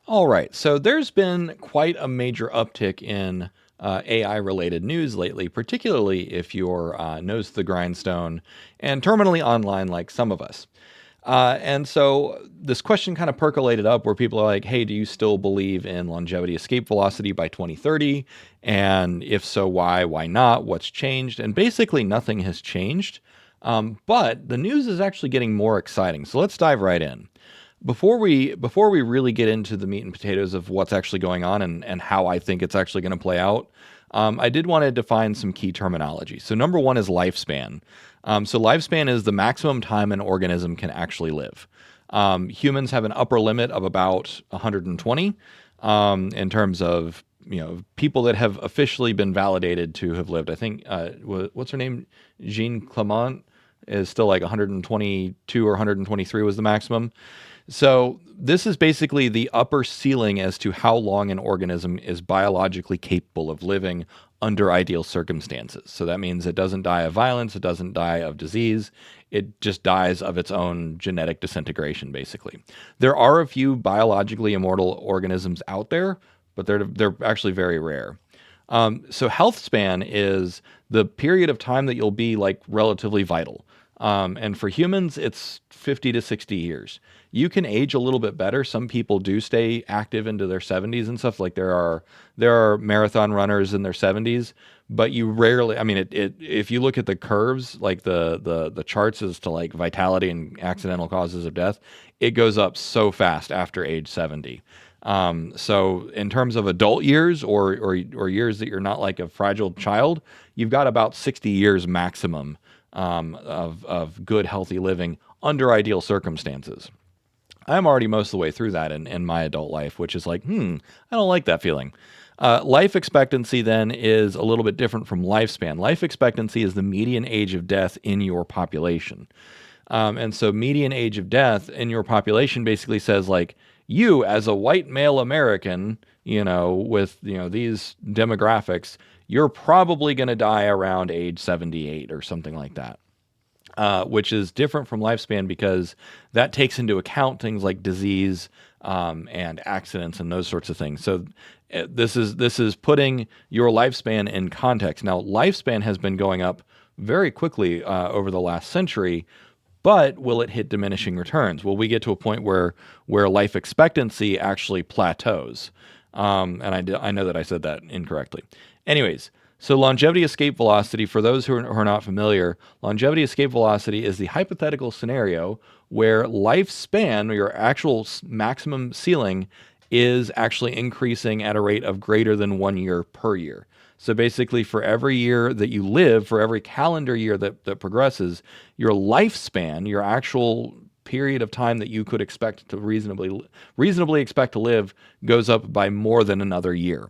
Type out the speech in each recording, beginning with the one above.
All right. So there's been quite a major uptick in AI related news lately, particularly if you're nose to the grindstone and terminally online like some of us. And so this question kind of percolated up where people are like, hey, do you still believe in longevity escape velocity by 2030? And if so, why? Why not? What's changed? And basically, nothing has changed. But the news is actually getting more exciting. So let's dive right in. Before we really get into the meat and potatoes of what's actually going on and how I think it's actually going to play out, I did want to define some key terminology. So number one is lifespan. So lifespan is the maximum time an organism can actually live. Humans have an upper limit of about 120 in terms of people that have officially been validated to have lived. I think what's her name, Jean Clement is still like 122 or 123 was the maximum. So this is basically the upper ceiling as to how long an organism is biologically capable of living under ideal circumstances. So that means it doesn't die of violence, it doesn't die of disease, it just dies of its own genetic disintegration, basically. There are a few biologically immortal organisms out there, but they're actually very rare. So health span is the period of time that you'll be like relatively vital. And for humans, it's 50 to 60 years. You can age a little bit better. Some people do stay active into their 70s and stuff. Like there are marathon runners in their 70s, but you rarely. I mean, if you look at the curves, like the charts as to like vitality and accidental causes of death, it goes up so fast after age 70. So in terms of adult years or years that you're not like a fragile child, you've got about 60 years maximum of good, healthy living under ideal circumstances. I'm already most of the way through that in my adult life, which is like, I don't like that feeling. Life expectancy then is a little bit different from lifespan. Life expectancy is the median age of death in your population. And so median age of death in your population basically says like you as a white male American, with, these demographics, you're probably going to die around age 78 or something like that. Which is different from lifespan because that takes into account things like disease and accidents and those sorts of things. So this is putting your lifespan in context. Now, lifespan has been going up very quickly over the last century, but will it hit diminishing returns? Will we get to a point where life expectancy actually plateaus? And I know that I said that incorrectly. Anyways, so longevity escape velocity, for those who are not familiar, longevity escape velocity is the hypothetical scenario where lifespan, or your actual maximum ceiling, is actually increasing at a rate of greater than 1 year per year. So basically, for every year that you live, for every calendar year that progresses, your lifespan, your actual period of time that you could expect to reasonably expect to live, goes up by more than another year.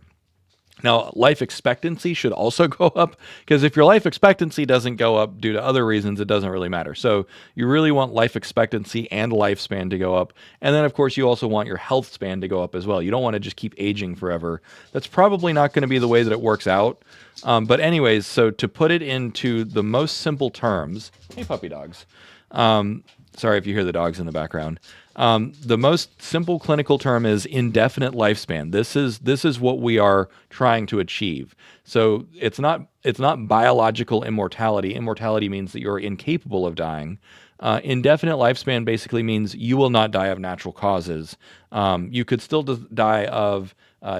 Now, life expectancy should also go up because if your life expectancy doesn't go up due to other reasons, it doesn't really matter. So you really want life expectancy and lifespan to go up. And then, of course, you also want your health span to go up as well. You don't want to just keep aging forever. That's probably not going to be the way that it works out. But anyways, so to put it into the most simple terms, hey, puppy dogs. Sorry if you hear the dogs in the background. The most simple clinical term is indefinite lifespan. This is what we are trying to achieve. So it's not biological immortality. Immortality means that you're incapable of dying. Indefinite lifespan basically means you will not die of natural causes. You could still die of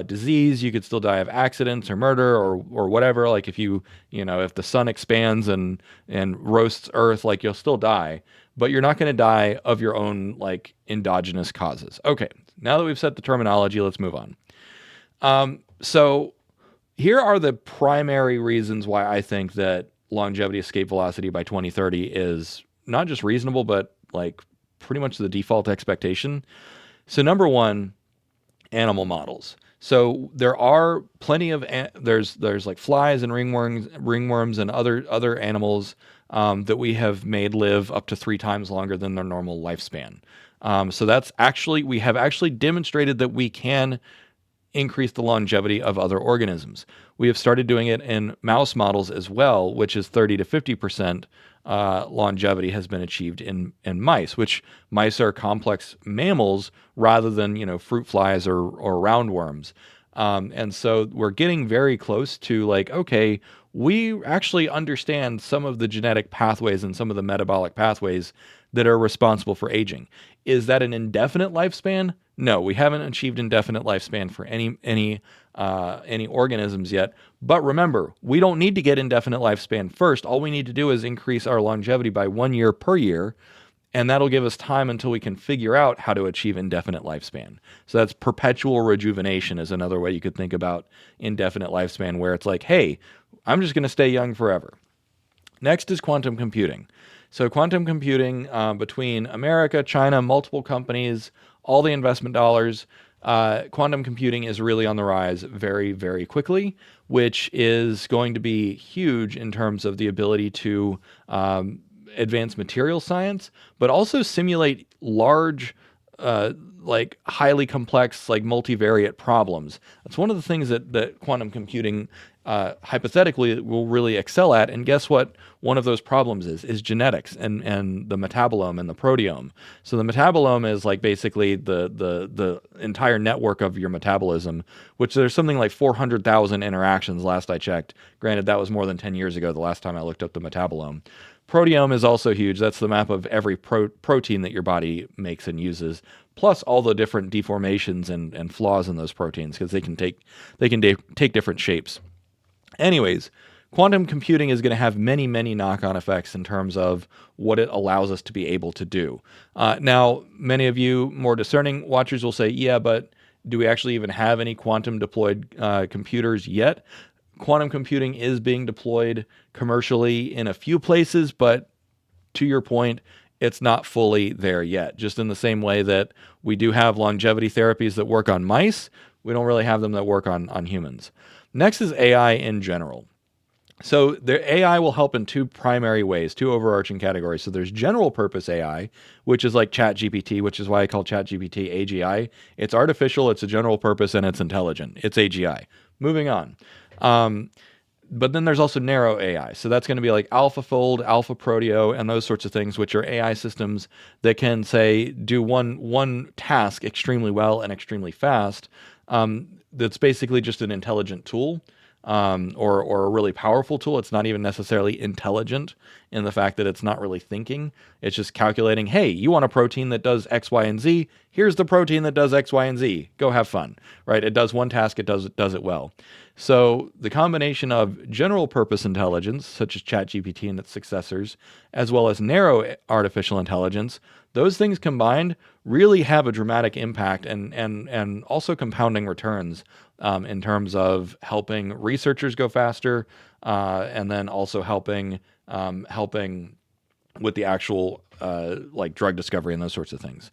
disease. You could still die of accidents or murder or whatever. Like if if the sun expands and roasts Earth, like you'll still die, but you're not going to die of your own like endogenous causes. Okay, now that we've set the terminology, let's move on. So here are the primary reasons why I think that longevity escape velocity by 2030 is not just reasonable, but like pretty much the default expectation. So number one, animal models. So there are plenty of there's like flies and ringworms and other animals that we have made live up to 3 times longer than their normal lifespan. So we have actually demonstrated that we can increase the longevity of other organisms. We have started doing it in mouse models as well, which is 30 to 50% longevity has been achieved in mice, which mice are complex mammals rather than, fruit flies or roundworms. And so we're getting very close to like, okay, we actually understand some of the genetic pathways and some of the metabolic pathways that are responsible for aging. Is that an indefinite lifespan? No, we haven't achieved indefinite lifespan for any organisms yet. But remember, we don't need to get indefinite lifespan first. All we need to do is increase our longevity by 1 year per year, and that'll give us time until we can figure out how to achieve indefinite lifespan. So that's perpetual rejuvenation is another way you could think about indefinite lifespan, where it's like, hey, I'm just going to stay young forever. Next is quantum computing. So quantum computing, between America, China, multiple companies, all the investment dollars, quantum computing is really on the rise very, very quickly, which is going to be huge in terms of the ability to advance material science, but also simulate large, like highly complex, like multivariate problems. That's one of the things that quantum computing hypothetically will really excel at. And guess what? One of those problems is genetics and the metabolome and the proteome. So the metabolome is like basically the entire network of your metabolism, which there's something like 400,000 interactions last I checked. Granted, that was more than 10 years ago, the last time I looked up the metabolome. Proteome is also huge. That's the map of every protein that your body makes and uses, plus all the different deformations and flaws in those proteins, because they can take different shapes. Anyways, quantum computing is going to have many, many knock-on effects in terms of what it allows us to be able to do. Now, many of you more discerning watchers will say, yeah, but do we actually even have any quantum deployed computers yet? Quantum computing is being deployed commercially in a few places, but to your point, it's not fully there yet. Just in the same way that we do have longevity therapies that work on mice, we don't really have them that work on humans. Next is AI in general. So the AI will help in two primary ways, two overarching categories. So there's general purpose AI, which is like ChatGPT, which is why I call ChatGPT AGI. It's artificial, it's a general purpose, and it's intelligent. It's AGI. Moving on. But then there's also narrow AI. So that's going to be like AlphaFold, AlphaProteo, and those sorts of things, which are AI systems that can, say, do one task extremely well and extremely fast. That's basically just an intelligent tool, or a really powerful tool. It's not even necessarily intelligent in the fact that it's not really thinking. It's just calculating, hey, you want a protein that does X, Y, and Z. Here's the protein that does X, Y, and Z. Go have fun, right? It does one task. It does it well. So the combination of general purpose intelligence, such as ChatGPT and its successors, as well as narrow artificial intelligence, those things combined really have a dramatic impact and also compounding returns in terms of helping researchers go faster, and then also helping with the actual like drug discovery and those sorts of things.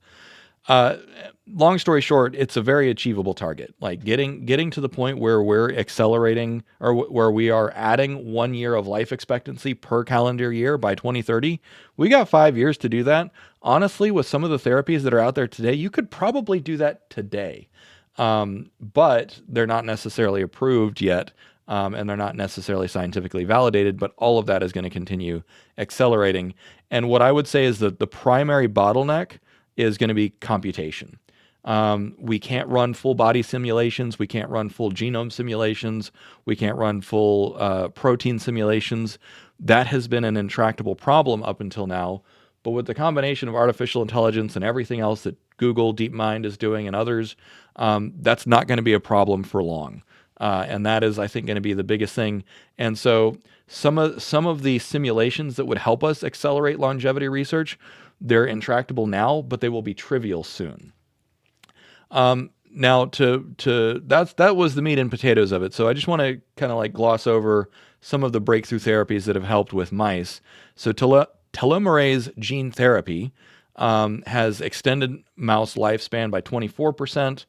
Long story short, it's a very achievable target. Like getting to the point where we're accelerating, or where we are adding 1 year of life expectancy per calendar year by 2030. We got 5 years to do that. Honestly, with some of the therapies that are out there today, you could probably do that today. But they're not necessarily approved yet. And they're not necessarily scientifically validated, but all of that is going to continue accelerating. And what I would say is that the primary bottleneck is going to be computation. We can't run full body simulations. We can't run full genome simulations. We can't run full protein simulations. That has been an intractable problem up until now. But with the combination of artificial intelligence and everything else that Google, DeepMind is doing and others, that's not going to be a problem for long. And that is, I think, going to be the biggest thing. And so some of the simulations that would help us accelerate longevity research, they're intractable now, but they will be trivial soon. Now, that was the meat and potatoes of it. So I just want to kind of like gloss over some of the breakthrough therapies that have helped with mice. So telomerase gene therapy has extended mouse lifespan by 24%.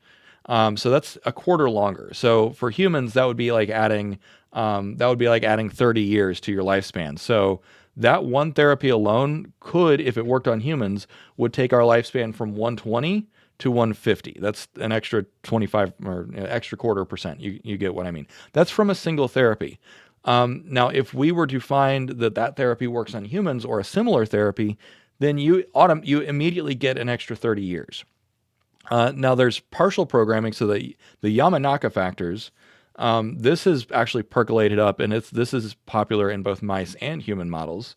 So that's a quarter longer. So for humans, that would be like adding 30 years to your lifespan. So that one therapy alone could, if it worked on humans, would take our lifespan from 120 to 150. That's an extra 25 or extra quarter percent. You get what I mean. That's from a single therapy. Now, if we were to find that therapy works on humans or a similar therapy, then you immediately get an extra 30 years. Now, there's partial programming, so the Yamanaka factors. This is actually percolated up, and this is popular in both mice and human models.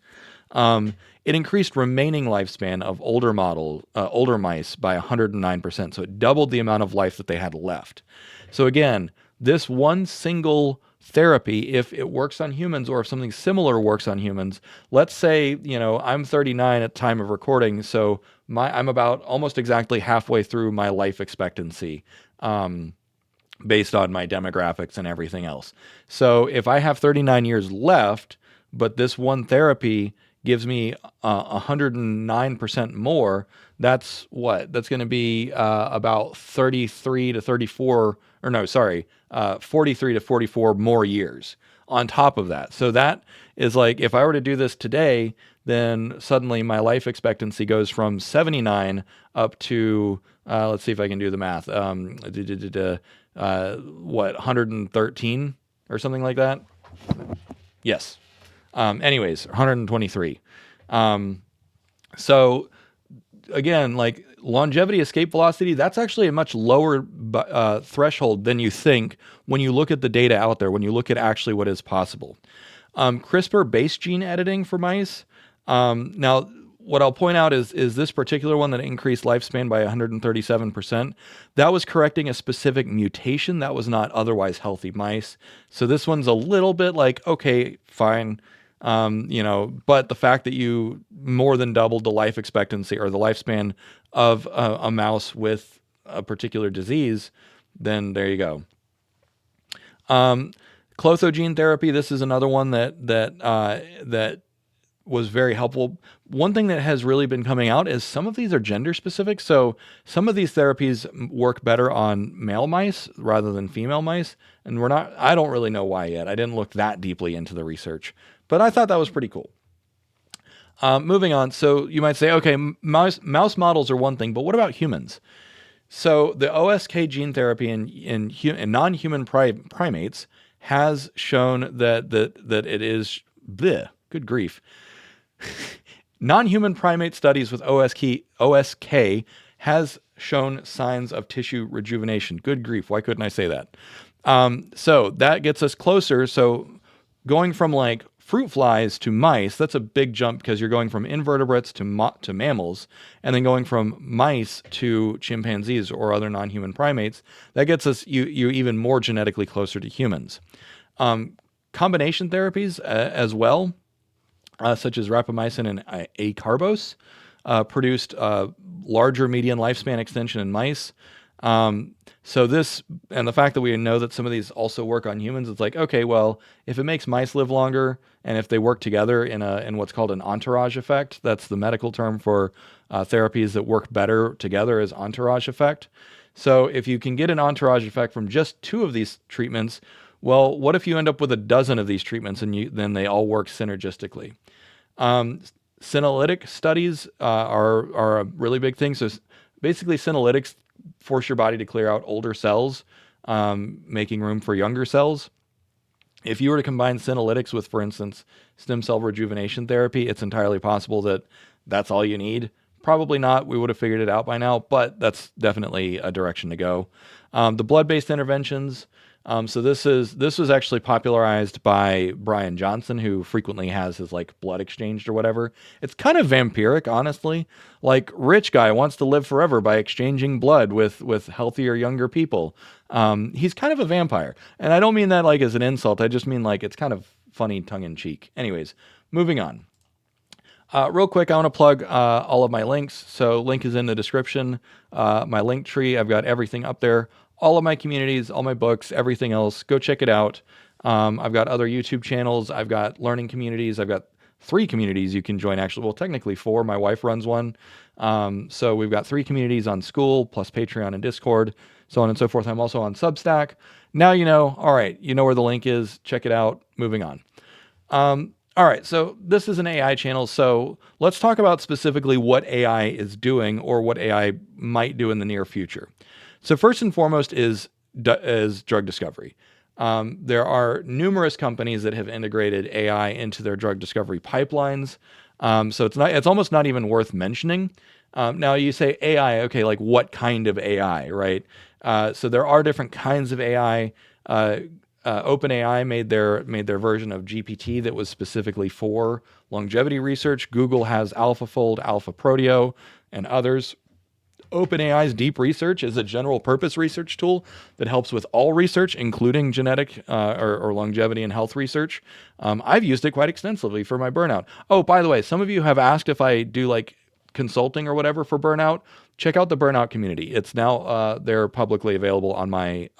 It increased remaining lifespan of older mice by 109%. So it doubled the amount of life that they had left. So again, this one single therapy, if it works on humans or if something similar works on humans, let's say, I'm 39 at time of recording, so I'm about almost exactly halfway through my life expectancy, based on my demographics and everything else. So if I have 39 years left, but this one therapy gives me 109% more, that's what? That's going to be about 33 to 34, or no, sorry, 43 to 44 more years on top of that. So that is like, if I were to do this today, then suddenly my life expectancy goes from 79 up to, let's see if I can do the math, 113 or something like that? Yes. Anyways, 123. So again, like longevity escape velocity, that's actually a much lower threshold than you think when you look at the data out there, when you look at actually what is possible. CRISPR base gene editing for mice. Now, what I'll point out is this particular one that increased lifespan by 137%. That was correcting a specific mutation that was not otherwise healthy mice. So this one's a little bit like, okay, fine. But the fact that you more than doubled the life expectancy or the lifespan of a mouse with a particular disease, then there you go. Clotho gene therapy. This is another one that was very helpful. One thing that has really been coming out is some of these are gender specific. So some of these therapies work better on male mice rather than female mice. And I don't really know why yet. I didn't look that deeply into the research, but I thought that was pretty cool. Moving on. So you might say, okay, mouse models are one thing, but what about humans? So the OSK gene therapy in non-human primates has shown that it is, good grief. Non-human primate studies with OSK has shown signs of tissue rejuvenation. Good grief, why couldn't I say that? So that gets us closer. So going from like fruit flies to mice, that's a big jump because you're going from invertebrates to mammals, and then going from mice to chimpanzees or other non-human primates. That gets us you even more genetically closer to humans. Combination therapies as well, such as rapamycin and acarbose, produced larger median lifespan extension in mice. So this, and the fact that we know that some of these also work on humans, it's like, okay, well, if it makes mice live longer, and if they work together in what's called an entourage effect, that's the medical term for therapies that work better together, is entourage effect. So if you can get an entourage effect from just 2 of these treatments, well, what if you end up with a dozen of these treatments and then they all work synergistically? Senolytic studies are a really big thing. So basically, senolytics force your body to clear out older cells, making room for younger cells. If you were to combine senolytics with, for instance, stem cell rejuvenation therapy, it's entirely possible that that's all you need. Probably not. We would have figured it out by now, but that's definitely a direction to go. The blood-based interventions. So this was actually popularized by Brian Johnson, who frequently has his like blood exchanged or whatever. It's kind of vampiric, honestly. Like, rich guy wants to live forever by exchanging blood with healthier, younger people. He's kind of a vampire, and I don't mean that like as an insult. I just mean like it's kind of funny, tongue in cheek. Anyways, moving on. Real quick, I want to plug all of my links. So link is in the description. My link tree, I've got everything up there. All of my communities, all my books, everything else. Go check it out. I've got other YouTube channels. I've got learning communities. I've got 3 communities you can join, actually. Well, technically 4. My wife runs one. So we've got 3 communities on School, plus Patreon and Discord, so on and so forth. I'm also on Substack. Now you know. All right, you know where the link is. Check it out. Moving on. All right, so this is an AI channel, so let's talk about specifically what AI is doing or what AI might do in the near future. So first and foremost is drug discovery. There are numerous companies that have integrated AI into their drug discovery pipelines. So it's almost not even worth mentioning. Now you say AI, okay, like what kind of AI, right? So there are different kinds of AI. OpenAI made their version of GPT that was specifically for longevity research. Google has AlphaFold, AlphaProteo, and others. OpenAI's Deep Research is a general purpose research tool that helps with all research, including genetic or longevity and health research. I've used it quite extensively for my burnout. Oh, by the way, some of you have asked if I do like consulting or whatever for burnout. Check out the burnout community. It's now they're publicly available on my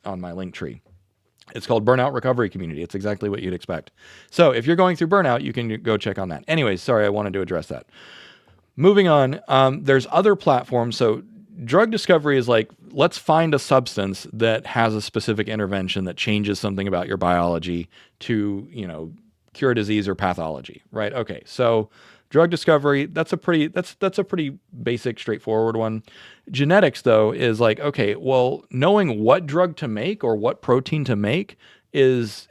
Linktree. It's called Burnout Recovery Community. It's exactly what you'd expect. So if you're going through burnout, you can go check on that. Anyways, sorry, I wanted to address that. Moving on, there's other platforms. So drug discovery is like, let's find a substance that has a specific intervention that changes something about your biology to, cure disease or pathology, right? Okay, so drug discovery, that's a pretty basic, straightforward one. Genetics, though, is like, okay, well, knowing what drug to make or what protein to make is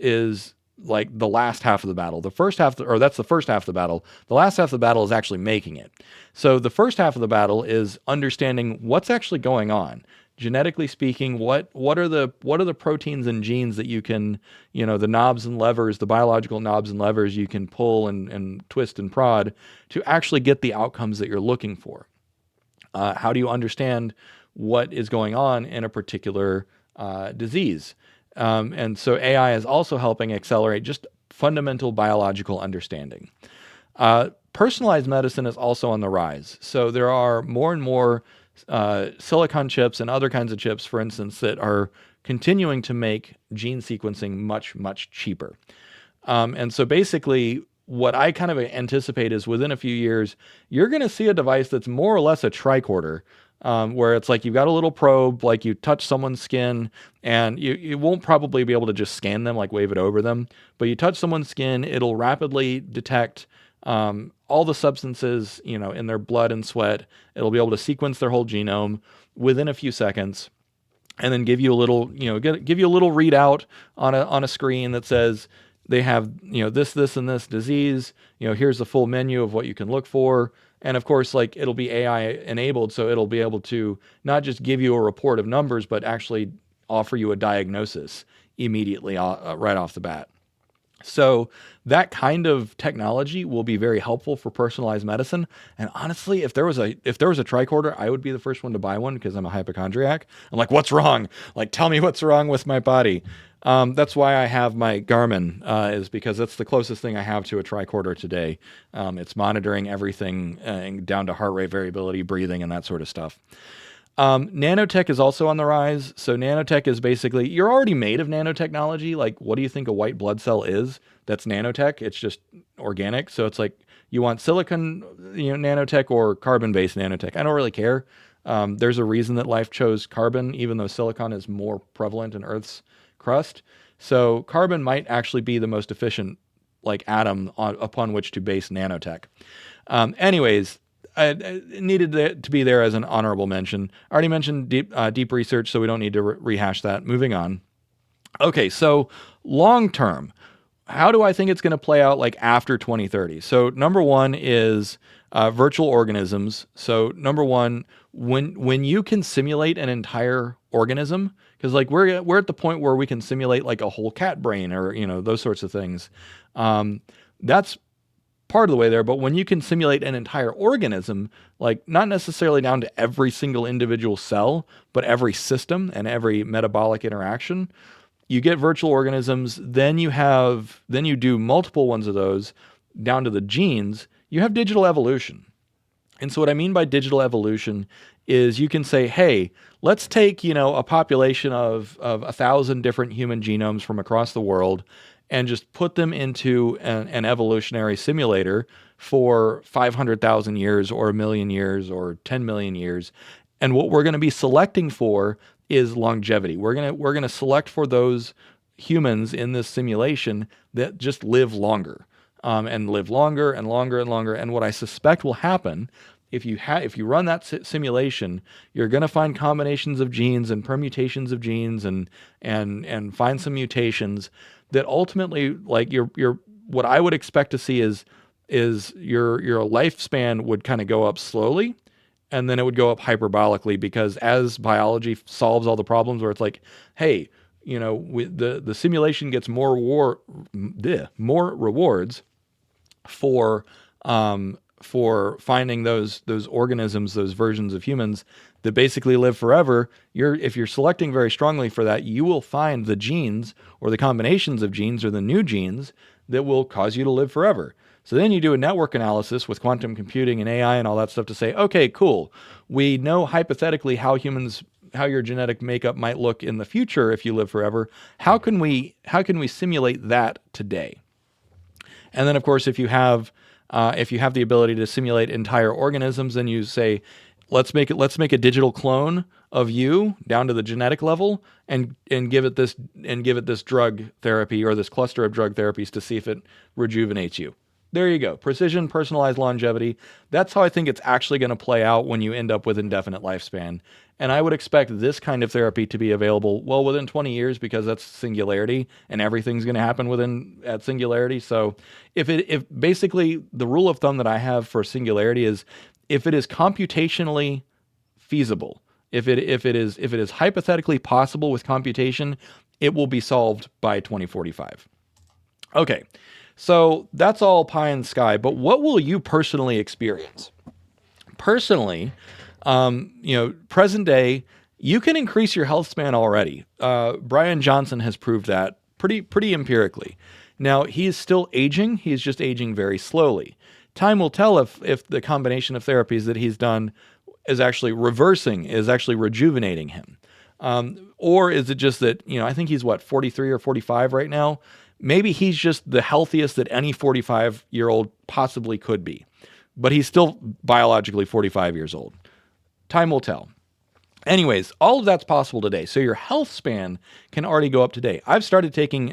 like the last half of the battle. The first half, or that's the first half of the battle. The last half of the battle is actually making it. So the first half of the battle is understanding what's actually going on. Genetically speaking, what are the proteins and genes that you can, the knobs and levers, the biological knobs and levers you can pull and twist and prod to actually get the outcomes that you're looking for. How do you understand what is going on in a particular disease? And so AI is also helping accelerate just fundamental biological understanding. Personalized medicine is also on the rise. So there are more and more silicon chips and other kinds of chips, for instance, that are continuing to make gene sequencing much, much cheaper. And so basically, what I kind of anticipate is within a few years, you're going to see a device that's more or less a tricorder, where it's like you've got a little probe, like you touch someone's skin, and you won't probably be able to just scan them, like wave it over them, but you touch someone's skin, it'll rapidly detect all the substances, in their blood and sweat. It'll be able to sequence their whole genome within a few seconds, and then give you a little, give you a little readout on a screen that says they have, this, and this disease. Here's the full menu of what you can look for. And of course, like it'll be AI enabled, so it'll be able to not just give you a report of numbers, but actually offer you a diagnosis immediately right off the bat. So that kind of technology will be very helpful for personalized medicine. And honestly, if there was a tricorder, I would be the first one to buy one because I'm a hypochondriac. I'm like, what's wrong? Like, tell me what's wrong with my body. That's why I have my Garmin, is because that's the closest thing I have to a tricorder today. It's monitoring everything down to heart rate variability, breathing, and that sort of stuff. Nanotech is also on the rise. So nanotech is basically, you're already made of nanotechnology. Like, what do you think a white blood cell is? That's nanotech. It's just organic. So it's like you want silicon, nanotech or carbon-based nanotech. I don't really care. There's a reason that life chose carbon, even though silicon is more prevalent in Earth's crust. So carbon might actually be the most efficient, like, atom upon which to base nanotech. Anyways, it needed to be there as an honorable mention. I already mentioned deep research, so we don't need to rehash that. Moving on. Okay, so long term, how do I think it's going to play out like after 2030? So number one is virtual organisms. So number one, when you can simulate an entire organism, because like we're at the point where we can simulate like a whole cat brain or those sorts of things. That's part of the way there, but when you can simulate an entire organism, like not necessarily down to every single individual cell, but every system and every metabolic interaction, you get virtual organisms. Then you do multiple ones of those down to the genes. You have digital evolution. And so what I mean by digital evolution is you can say, hey, let's take, a population of 1,000 different human genomes from across the world and just put them into an evolutionary simulator for 500,000 years or 1 million years or 10 million years. And what we're going to be selecting for is longevity. We're going to select for those humans in this simulation that just live longer. and live longer and longer and longer. And what I suspect will happen if you run that simulation, you're going to find combinations of genes and permutations of genes and find some mutations that ultimately, like your what I would expect to see is your lifespan would kind of go up slowly, and then it would go up hyperbolically, because as biology solves all the problems where it's like, hey, the simulation gets more rewards for finding those organisms, those versions of humans that basically live forever. If you're selecting very strongly for that, you will find the genes or the combinations of genes or the new genes that will cause you to live forever. So then you do a network analysis with quantum computing and AI and all that stuff to say, okay, cool. We know hypothetically how your genetic makeup might look in the future if you live forever. How can we simulate that today? And then, of course, if you have the ability to simulate entire organisms, then you say, let's make a digital clone of you down to the genetic level, and give it this drug therapy or this cluster of drug therapies to see if it rejuvenates you. There you go. Precision, personalized longevity. That's how I think it's actually going to play out when you end up with indefinite lifespan. And I would expect this kind of therapy to be available within 20 years, because that's singularity and everything's going to happen at singularity. So if basically the rule of thumb that I have for singularity is, if it is computationally feasible, if it is hypothetically possible with computation, it will be solved by 2045. Okay. So that's all pie in the sky, but what will you personally experience? Personally, present day, you can increase your health span already. Brian Johnson has proved that pretty empirically. Now, he is still aging. He's just aging very slowly. Time will tell if the combination of therapies that he's done is actually rejuvenating him. Or is it just that, I think he's 43 or 45 right now. Maybe he's just the healthiest that any 45-year-old possibly could be, but he's still biologically 45 years old. Time will tell. Anyways, all of that's possible today. So your health span can already go up today. I've started taking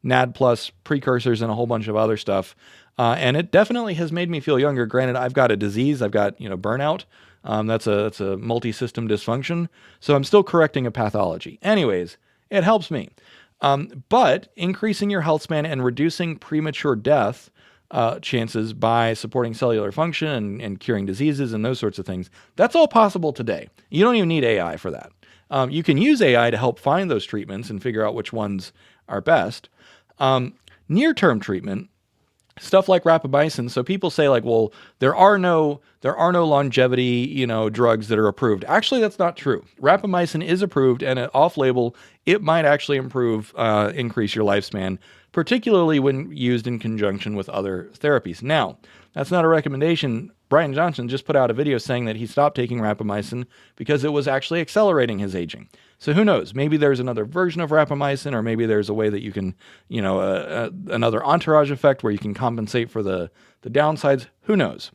NAD plus precursors and a whole bunch of other stuff, and it definitely has made me feel younger. Granted, I've got a disease. I've got burnout. That's a multi-system dysfunction. So I'm still correcting a pathology. Anyways, it helps me. But increasing your health span and reducing premature death chances by supporting cellular function and curing diseases and those sorts of things, that's all possible today. You don't even need AI for that. You can use AI to help find those treatments and figure out which ones are best. Near-term treatment, stuff like rapamycin. So people say well, there are no longevity, drugs that are approved. Actually, that's not true. Rapamycin is approved, and off-label, it might actually increase your lifespan, particularly when used in conjunction with other therapies. Now, that's not a recommendation. Brian Johnson just put out a video saying that he stopped taking rapamycin because it was actually accelerating his aging. So who knows? Maybe there's another version of rapamycin, or maybe there's a way that you can, another entourage effect where you can compensate for the downsides. Who knows?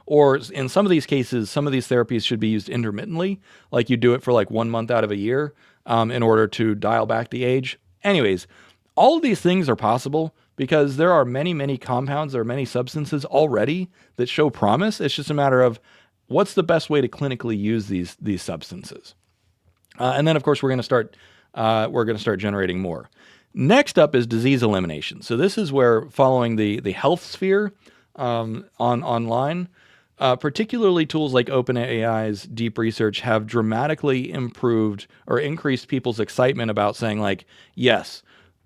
Or in some of these cases, some of these therapies should be used intermittently, like you do it for 1 month out of a year in order to dial back the age. Anyways, all of these things are possible because there are many, many compounds, there are many substances already that show promise. It's just a matter of what's the best way to clinically use these substances. And then, of course, we're going to start generating more. Next up is disease elimination. So this is where, following the health sphere online, particularly tools like OpenAI's Deep Research have dramatically improved or increased people's excitement about saying yes,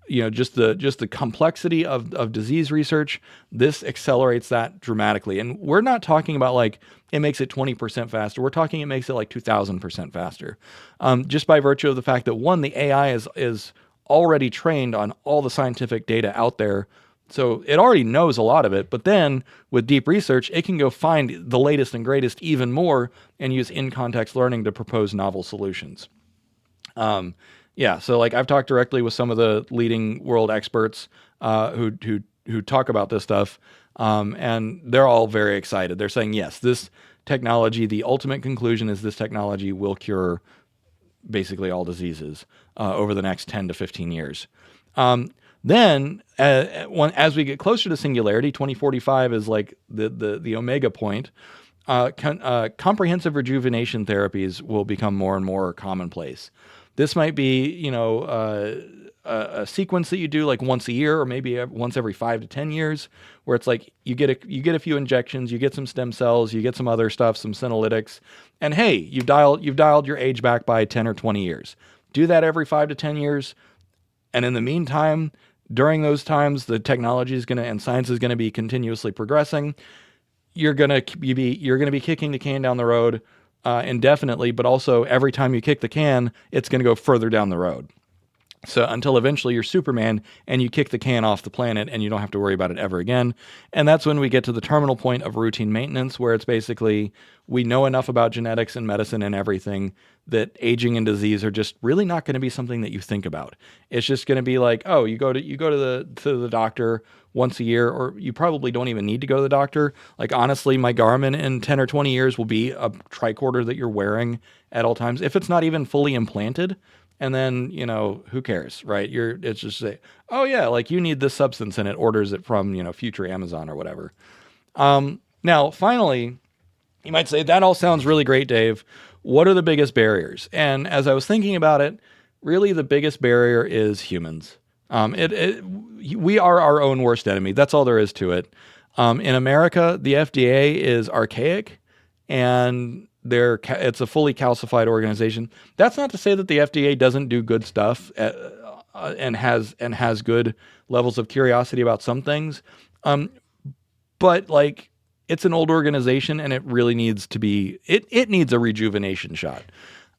just the complexity of disease research, this accelerates that dramatically. And we're not talking about it makes it 20% faster. We're talking it makes it 2,000% faster. Just by virtue of the fact that, one, the AI is already trained on all the scientific data out there. So it already knows a lot of it, but then with deep research, it can go find the latest and greatest even more and use in-context learning to propose novel solutions. So I've talked directly with some of the leading world experts who talk about this stuff, and they're all very excited. They're saying, yes, this technology, the ultimate conclusion is this technology will cure basically all diseases over the next 10 to 15 years. Then, as we get closer to singularity, 2045 is like the omega point. Comprehensive rejuvenation therapies will become more and more commonplace. This might be, a sequence that you do like once a year, or maybe once every 5 to 10 years, where it's like you get a few injections, you get some stem cells, you get some other stuff, some senolytics, and hey, you've dialed your age back by 10 or 20 years. Do that every 5 to 10 years, and in the meantime, during those times, the technology is going to and science is going to be continuously progressing. You're going to be kicking the can down the road indefinitely, but also every time you kick the can, it's going to go further down the road. So until eventually you're Superman and you kick the can off the planet and you don't have to worry about it ever again. And that's when we get to the terminal point of routine maintenance, where it's basically we know enough about genetics and medicine and everything that aging and disease are just really not going to be something that you think about. It's just going to be like, oh, you go to the doctor once a year, or you probably don't even need to go to the doctor. Like, honestly, my Garmin in 10 or 20 years will be a tricorder that you're wearing at all times, if it's not even fully implanted. And then, who cares, right? It's just say, oh yeah, like you need this substance, and it orders it from, future Amazon or whatever. Now, finally, you might say, that all sounds really great, Dave. What are the biggest barriers? And as I was thinking about it, really the biggest barrier is humans. We are our own worst enemy. That's all there is to it. In America, the FDA is archaic, and it's a fully calcified organization. That's not to say that the FDA doesn't do good stuff and has good levels of curiosity about some things. But like, it's an old organization, and it really needs to be, it needs a rejuvenation shot.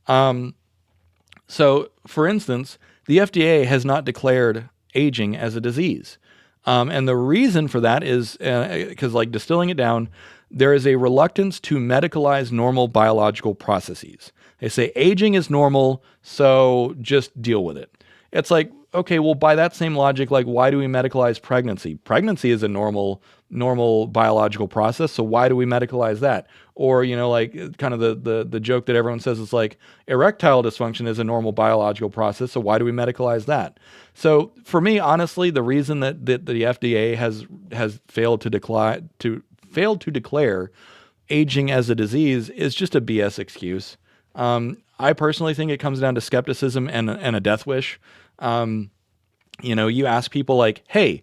So for instance, the FDA has not declared aging as a disease. And the reason for that is because, like, distilling it down, there is a reluctance to medicalize normal biological processes. They say aging is normal, so just deal with it. It's like, okay, well, by that same logic, like, why do we medicalize pregnancy? Pregnancy is a normal biological process, so why do we medicalize that? Or, like, kind of the joke that everyone says is like, erectile dysfunction is a normal biological process, so why do we medicalize that? So for me, honestly, the reason that the FDA has failed to declare aging as a disease is just a BS excuse. I personally think it comes down to skepticism and a death wish. You ask people like, hey,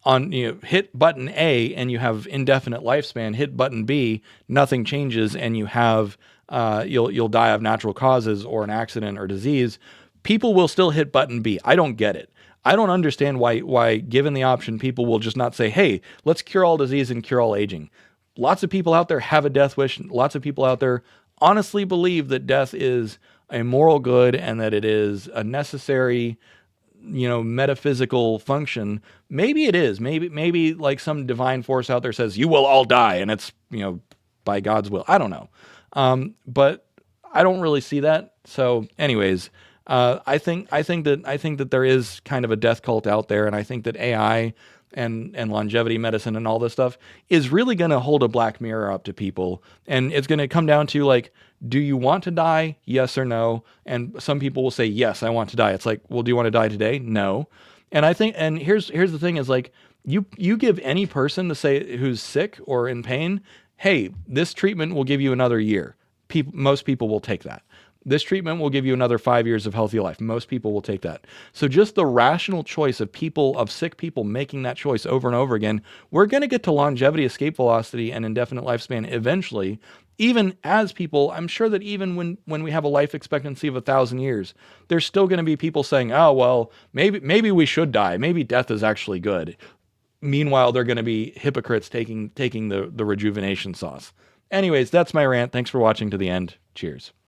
hit button A and you have indefinite lifespan. Hit button B, nothing changes, and you have you'll die of natural causes or an accident or disease. People will still hit button B. I don't get it. I don't understand why, given the option, people will just not say, hey, let's cure all disease and cure all aging. Lots of people out there have a death wish. Lots of people out there honestly believe that death is a moral good and that it is a necessary, metaphysical function. Maybe it is. Maybe like some divine force out there says you will all die, and it's, by God's will. I don't know. But I don't really see that. So anyways, I think that there is kind of a death cult out there, and I think that AI and longevity medicine and all this stuff is really going to hold a black mirror up to people, and it's going to come down to like, do you want to die? Yes or no? And some people will say, yes, I want to die. It's like, well, do you want to die today? No. And I think, and here's the thing is like, you give any person to say who's sick or in pain, hey, this treatment will give you another year. Most people will take that. This treatment will give you another 5 years of healthy life. Most people will take that. So just the rational choice of sick people making that choice over and over again, we're going to get to longevity, escape velocity, and indefinite lifespan eventually. Even as people, I'm sure that even when we have a life expectancy of 1,000 years, there's still going to be people saying, oh, well, maybe we should die. Maybe death is actually good. Meanwhile, they're going to be hypocrites taking the rejuvenation sauce. Anyways, that's my rant. Thanks for watching to the end. Cheers.